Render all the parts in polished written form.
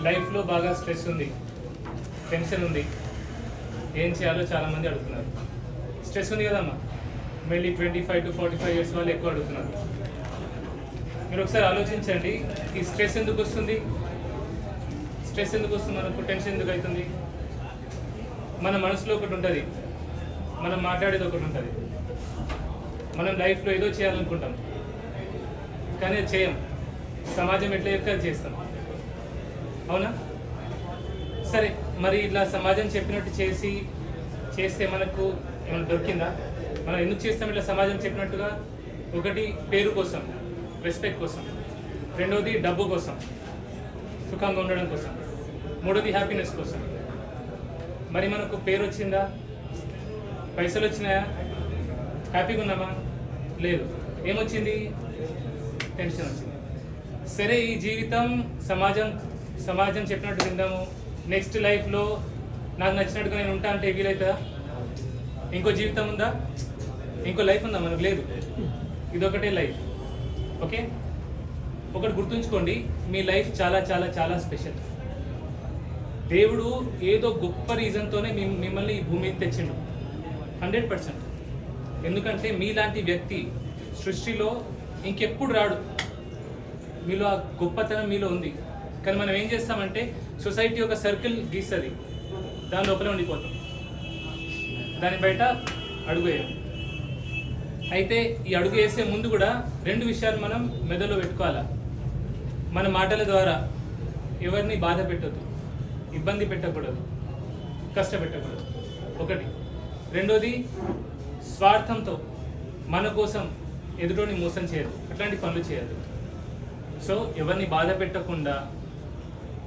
లైఫ్లో బాగా స్ట్రెస్ ఉంది, టెన్షన్ ఉంది, ఏం చేయాలో చాలామంది అడుగుతున్నారు. స్ట్రెస్ ఉంది కదమ్మా, మళ్ళీ 25 to 45 years వాళ్ళు ఎక్కువ అడుగుతున్నారు. మీరు ఒకసారి ఆలోచించండి, ఈ స్ట్రెస్ ఎందుకు వస్తుంది? స్ట్రెస్ ఎందుకు వస్తుంది? మనకు టెన్షన్ ఎందుకు అవుతుంది? మన మనసులో ఒకటి ఉంటుంది, మనం మాట్లాడేది ఒకటి ఉంటుంది. మనం లైఫ్లో ఏదో చేయాలనుకుంటాం కానీ అది చేయం. సమాజం ఎట్లా చెప్తే అది చేస్తాం, అవునా? సరే, మరి ఇట్లా సమాజం చెప్పినట్టు చేస్తే మనకు ఏమైనా దొరికిందా? మనం ఎందుకు చేస్తాం ఇట్లా సమాజం చెప్పినట్టుగా? ఒకటి పేరు కోసం, రెస్పెక్ట్ కోసం. రెండవది డబ్బు కోసం, సుఖంగా ఉండడం కోసం. మూడోది హ్యాపీనెస్ కోసం. మరి మనకు పేరు వచ్చిందా? పైసలు వచ్చినాయా? హ్యాపీగా ఉన్నామా? లేదు. ఏమొచ్చింది? టెన్షన్ వచ్చింది. సరే, ఈ జీవితం సమాజం చెప్పినట్టు విందాము. నెక్స్ట్ లైఫ్లో నాకు నచ్చినట్టుగా నేను ఉంటా అంటే వీలవుతుందా? ఇంకో జీవితం ఉందా? ఇంకో లైఫ్ ఉందా? మనకు లేదు. ఇదొకటే లైఫ్. ఓకే, ఒకటి గుర్తుంచుకోండి, మీ లైఫ్ చాలా చాలా చాలా స్పెషల్. దేవుడు ఏదో గొప్ప రీజన్తోనే మిమ్మల్ని ఈ భూమి మీద తెచ్చిండు, 100%. ఎందుకంటే మీలాంటి వ్యక్తి సృష్టిలో ఇంకెప్పుడు రాడు. మీలో ఆ గొప్పతనం మీలో ఉంది. కానీ మనం ఏం చేస్తామంటే సొసైటీ ఒక సర్కిల్ గీస్తుంది, దాని లోపల ఉండిపోతాం, దాని బయట అడుగు వేయం. అయితే ఈ అడుగు వేసే ముందు కూడా 2 విషయాలు మనం మెదడులో పెట్టుకోవాలా. మన మాటల ద్వారా ఎవరిని బాధ పెట్టద్దు, ఇబ్బంది పెట్టకూడదు, కష్టపెట్టకూడదు. ఒకటి. రెండోది, స్వార్థంతో మన కోసం ఎదుటోని మోసం చేయదు, అట్లాంటి పనులు చేయదు. సో ఎవరిని బాధ పెట్టకుండా,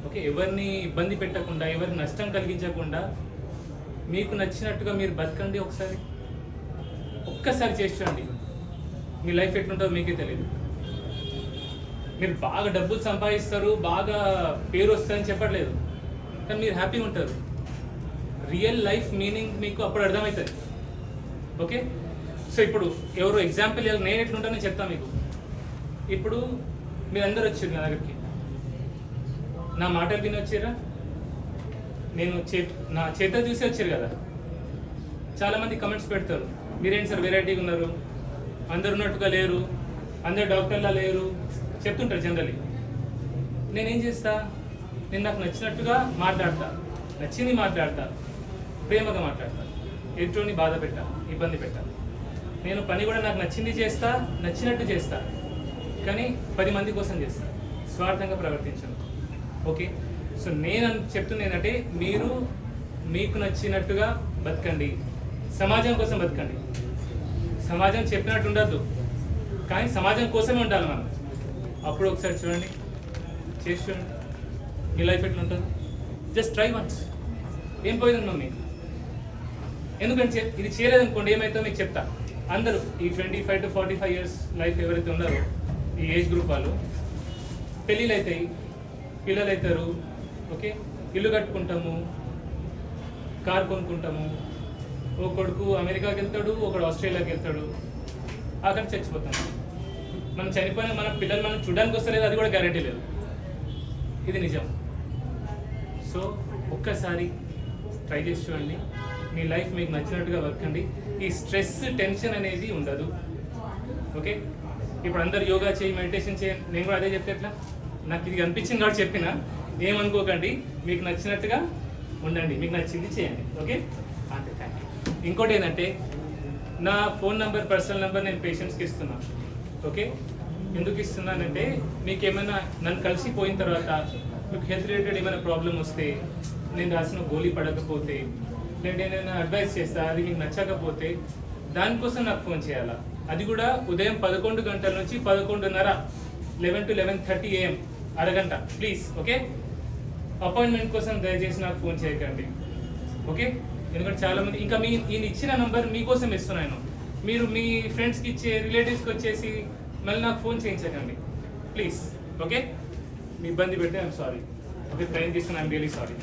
ఓకే, ఎవరిని ఇబ్బంది పెట్టకుండా, ఎవరిని నష్టం కలిగించకుండా మీకు నచ్చినట్టుగా మీరు బతకండి. ఒక్కసారి చేసి చూడండి, మీ లైఫ్ ఎట్లుంటుందో మీకే తెలియదు. మీరు బాగా డబ్బులు సంపాదిస్తారు, బాగా పేరు వస్తుందని చెప్పట్లేదు, కానీ మీరు హ్యాపీగా ఉంటారు. రియల్ లైఫ్ మీనింగ్ మీకు అప్పుడు అర్థమవుతుంది. ఓకే, సో ఇప్పుడు ఎవరు ఎగ్జాంపుల్ నేను ఎట్లుంటానో చెప్తాను మీకు. ఇప్పుడు మీరందరూ వచ్చారు నా దగ్గరికి, నా మాటలు విని వచ్చారా? నా చేత చూసి వచ్చారు కదా. చాలామంది కమెంట్స్ పెడతారు, మీరేంటి సార్ వెరైటీగా ఉన్నారు, అందరు ఉన్నట్టుగా లేరు, అందరు డాక్టర్లా లేరు చెప్తుంటారు జనరల్లీ. నేనేం చేస్తా? నేను నాకు నచ్చినట్టుగా మాట్లాడతా, నచ్చింది మాట్లాడతా, ప్రేమగా మాట్లాడతా, ఎదుటిని బాధ పెట్టా, ఇబ్బంది పెట్టా. నేను పని కూడా నాకు నచ్చింది చేస్తా, నచ్చినట్టు చేస్తా, కానీ 10 మంది కోసం చేస్తా, స్వార్థంగా ప్రవర్తించను. ఓకే, సో నేను చెప్తుంది ఏంటంటే మీరు మీకు నచ్చినట్టుగా బతకండి, సమాజం కోసం బతకండి. సమాజం చెప్పినట్టు ఉండద్దు, కానీ సమాజం కోసమే ఉండాలి మనం. అప్పుడు ఒకసారి చూడండి, చేసి చూడండి, మీ లైఫ్ ఎట్లా ఉంటుంది. Just try once. ఏం పోయింది మమ్మీ? ఎందుకంటే ఇది చేయలేదనుకోండి ఏమైతే మీకు చెప్తా. అందరూ ఈ 25 to 45 years లైఫ్ ఎవరైతే ఉన్నారో ఈ ఏజ్ గ్రూప్ వాళ్ళు, పెళ్ళిళ్ళు అవుతాయి, పిల్లలు అవుతారు, ఓకే, ఇల్లు కట్టుకుంటాము, కారు కొనుక్కుంటాము, ఓ కొడుకు అమెరికాకి వెళ్తాడు, ఒకడు ఆస్ట్రేలియాకి వెళ్తాడు, అక్కడ చచ్చిపోతాము. మనం చనిపోయిన మన పిల్లలు మనం చూడడానికి వస్తలేదు, అది కూడా గ్యారెంటీ లేదు. ఇది నిజం. సో ఒక్కసారి ట్రై చేసి చూడండి, మీ లైఫ్ మీకు నచ్చినట్టుగా బతకండి. ఈ స్ట్రెస్ టెన్షన్ అనేది ఉండదు. ఓకే, ఇప్పుడు అందరు యోగా చేయి, మెడిటేషన్ చేయండి, నేను కూడా అదే చెప్తే ఎట్లా? నాకు ఇది అనిపించింది కాబట్టి చెప్పిన, ఏమనుకోకండి, మీకు నచ్చినట్టుగా ఉండండి, మీకు నచ్చింది చేయండి. ఓకే, అంతే. Thank you. ఇంకోటి ఏంటంటే నా ఫోన్ నెంబర్, పర్సనల్ నెంబర్ నేను పేషెంట్స్కి ఇస్తున్నాను. ఓకే, ఎందుకు ఇస్తున్నానంటే మీకు ఏమైనా నన్ను కలిసిపోయిన తర్వాత మీకు హెల్త్ రిలేటెడ్ ఏమైనా ప్రాబ్లం వస్తే, నేను రాసిన గోళీ పడకపోతే, లేదంటే నేను అడ్వైస్ చేస్తా, అది మీకు నచ్చకపోతే దానికోసం నాకు ఫోన్ చేయాలా. అది కూడా ఉదయం 11 గంటల నుంచి 11:30, 11 to 11:30 AM, అరగంట ప్లీజ్. ఓకే, అపాయింట్మెంట్ కోసం దయచేసి నాకు ఫోన్ చేయకండి. ఓకే, ఎందుకంటే చాలామంది ఇంకా ఈయన ఇచ్చిన నంబర్ మీకోసం ఇస్తున్నాను, మీరు మీ ఫ్రెండ్స్కి ఇచ్చే, రిలేటివ్స్కి వచ్చేసి మళ్ళీ నాకు ఫోన్ చేయించకండి ప్లీజ్. ఓకే, మీ ఇబ్బంది పెడితే ఐఎమ్ సారీ. ఓకే, టైం తీసుకుని ఐఎమ్ రియలీ సారీ.